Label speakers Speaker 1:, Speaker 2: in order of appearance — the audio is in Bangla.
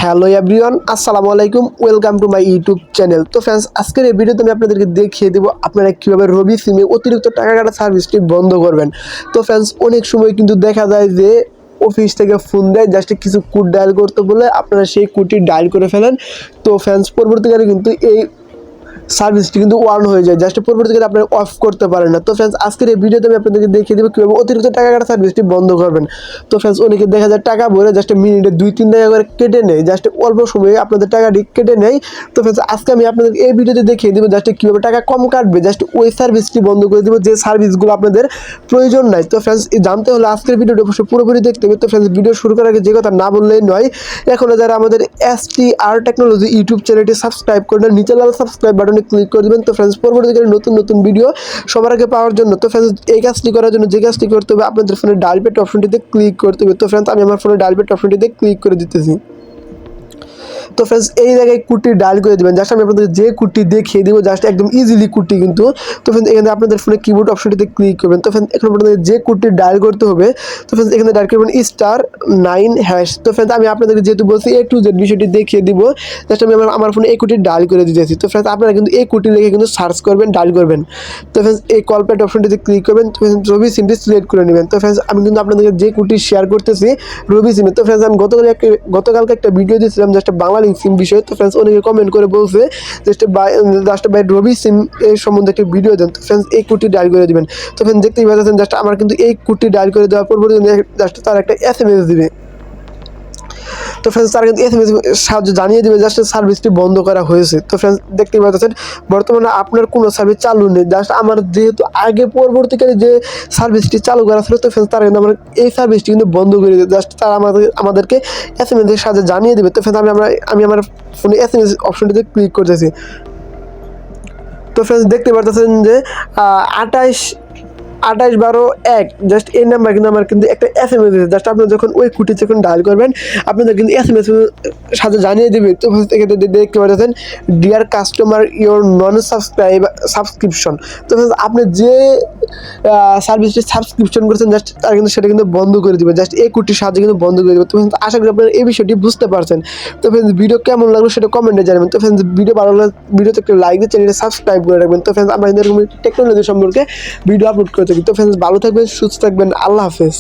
Speaker 1: হ্যালো এভরিওয়ান, আসসালামু আলাইকুম। Welcome to my YouTube channel. তো ফ্রেন্ডস, আজকের এই ভিডিওতে আমি আপনাদেরকে দেখিয়ে দেবো আপনারা কীভাবে রবি সিমে অতিরিক্ত টাকা কাটা সার্ভিসটি বন্ধ করবেন। তো ফ্রেন্ডস, অনেক সময় কিন্তু দেখা যায় যে অফিস থেকে ফোন দেয়, জাস্ট কিছু কোড ডায়াল করতে বলে আপনারা সেই কোডটি ডায়াল করে ফেলেন। তো ফ্রেন্ডস, পরবর্তীকালে কিন্তু এই সার্ভিসটি কিন্তু অন হয়ে যায়, জাস্ট পরবর্তীকালে আপনারা অফ করতে পারেন না। তো ফ্রেন্ডস, আজকের এই ভিডিওতে আমি আপনাদেরকে দেখিয়ে দেবো কীভাবে অতিরিক্ত টাকা কাটা সার্ভিসটি বন্ধ করবেন। তো ফ্রেন্ডস, অনেকে দেখা যায় টাকা ভরে জাস্ট মিনিটে 2-3 টাকা করে কেটে নেয়, জাস্ট অল্প সময়ে আপনাদের টাকাটি কেটে নেয়। তো ফ্রেন্ডস, আজকে আমি আপনাদের এই ভিডিওতে দেখিয়ে দেবো জাস্ট কীভাবে টাকা কম কাটবে, জাস্ট ওই সার্ভিসটি বন্ধ করে দেবো যে সার্ভিসগুলো আপনাদের প্রয়োজন নাই। তো ফ্রেন্ডস, জানতে হলে আজকের ভিডিওটা অবশ্যই পুরোপুরি দেখতে হবে। তো ফ্রেন্ডস, ভিডিও শুরু করার আগে যে কথা না বললেই নয়, এখনও যারা আমাদের STR টেকনোলজি ইউটিউব চ্যানেলটি সাবস্ক্রাইব করেন, নিচে লাল সাবস্ক্রাইব বাটনে ক্লিক করে দেবেন। তো ফ্রেন্ডস, পরবর্তীকালে নতুন নতুন ভিডিও সবার আগে পাওয়ার জন্য। তো ফ্রেন্ডস, এই কাজটি করার জন্য যে কাজটি করতে হবে, আপনাদের ফোনে ডায়াল প্যাড অপশনটিতে ক্লিক করতে হবে। তো ফ্রেন্ডস, আমি আমার ফোনে ডায়াল প্যাড অপশনটিতে ক্লিক করে দিতেছি। তো ফ্রেন্ডস, এই জায়গায় কোডটি ডায়াল করে দেবেন। জাস্ট আমি আপনাদের যে কোডটি দেখিয়ে দিব, জাস্ট একদম ইজিলি কোডটি কিন্তু। তো ফ্রেন্ডস, এখানে আপনাদের ফোনে কিবোর্ড অপশনটিতে ক্লিক করবেন। তো ফ্রেন্ডস, এখন আপনাদের যে কোডটি ডায়াল করতে হবে, তো ফ্রেন্ডস এখানে ডায়াল করবেন *9#। তো ফ্রেন্ডস, আমি আপনাদেরকে যেহেতু বলছি A to Z বিষয়টি দেখিয়ে দিব, জাস্ট আমি আমার ফোনে এই কোডটি ডায়াল করে দিতেছি। তো ফ্রেন্ডস, আপনারা কিন্তু এই কোডটি লিখে কিন্তু সার্চ করবেন, ডায়াল করবেন। তো ফ্রেন্ডস, এই কল প্যাড অপশনটিতে ক্লিক করবেন। তো ফ্রেন্ডস, রবি সিমটি সিলেক্ট করে নেবেন। তো ফ্রেন্ডস, আমি কিন্তু আপনাদেরকে যে কোডটি শেয়ার করতেছি রবি সিমে। তো ফ্রেন্ডস, আমি গতকালকে একটা ভিডিও দিয়েছিলাম জাস্ট বাংলা লিঙ্ক সিম বিষয়ে। তো ফ্রেন্ডস, অনেকে কমেন্ট করে বলছে জাস্ট বাই রবি সিম এর সম্বন্ধে একটা ভিডিও দেন। তো ফ্রেন্ডস, এই কোডটি ডায়াল করে দিবেন। তো ফ্রেন্ডস, দেখতেই পাচ্ছেন জাস্ট আমার কিন্তু এই কোডটি ডায়াল করে দেওয়ার পর জাস্ট তার একটা SMS দিবে। তো ফ্রেন্ডস, তারা কিন্তু SMS সাহায্যে জানিয়ে দেবে জাস্ট সার্ভিসটি বন্ধ করা হয়েছে। তো ফ্রেন্ডস, দেখতেই পাচ্ছেন বর্তমানে আপনার কোনো সার্ভিস চালু নেই, জাস্ট আমার যেহেতু আগে পরবর্তীকালে যে সার্ভিসটি চালু করা ছিল, তো ফ্রেন্ডস তারা কিন্তু আমার এই সার্ভিসটি কিন্তু বন্ধ করে দেবে, জাস্ট তারা আমাদেরকে SMS এর সাহায্যে জানিয়ে দেবে। তো ফ্রেন্ডস, আমি আমার ফোনে SMS অপশনটিতে ক্লিক করতেছি। তো ফ্রেন্ডস, দেখতে পাচ্ছেন যে 28/12/1 জাস্ট এই নাম্বার কিন্তু আমার কিন্তু একটা SMS দিয়েছে। জাস্ট আপনারা যখন ওই কোডটি যখন ডায়াল করবেন, আপনাদের কিন্তু SMS সাথে জানিয়ে দেবে। তো এখানে দেখতে পাচ্ছেন ডিয়ার কাস্টমার ইওর সাবস্ক্রিপশন। তো আপনি যে সার্ভিসটি সাবস্ক্রিপশন করেছেন জাস্ট তারা কিন্তু সেটা কিন্তু বন্ধ করে দেবে, জাস্ট এই কোডটির সাহায্যে কিন্তু বন্ধ করে দেবে। তো আশা করি আপনারা এই বিষয়টি বুঝতে পারছেন। তো ফ্রেন্ডস, ভিডিও কেমন লাগলো সেটা কমেন্টে জানাবেন। তো ফ্রেন্ডস, ভিডিও ভালো লাগলে ভিডিওতে একটা লাইক দিয়ে চ্যানেলটা সাবস্ক্রাইব করে রাখবেন। তো ফ্রেন্ডস, আমরা এরকম টেকনোলজি সম্পর্কে ভিডিও আপলোড করে থাকি। তো ফ্রেন্ডস, ভালো থাকবেন, সুস্থ থাকবেন, আল্লাহ হাফেজ।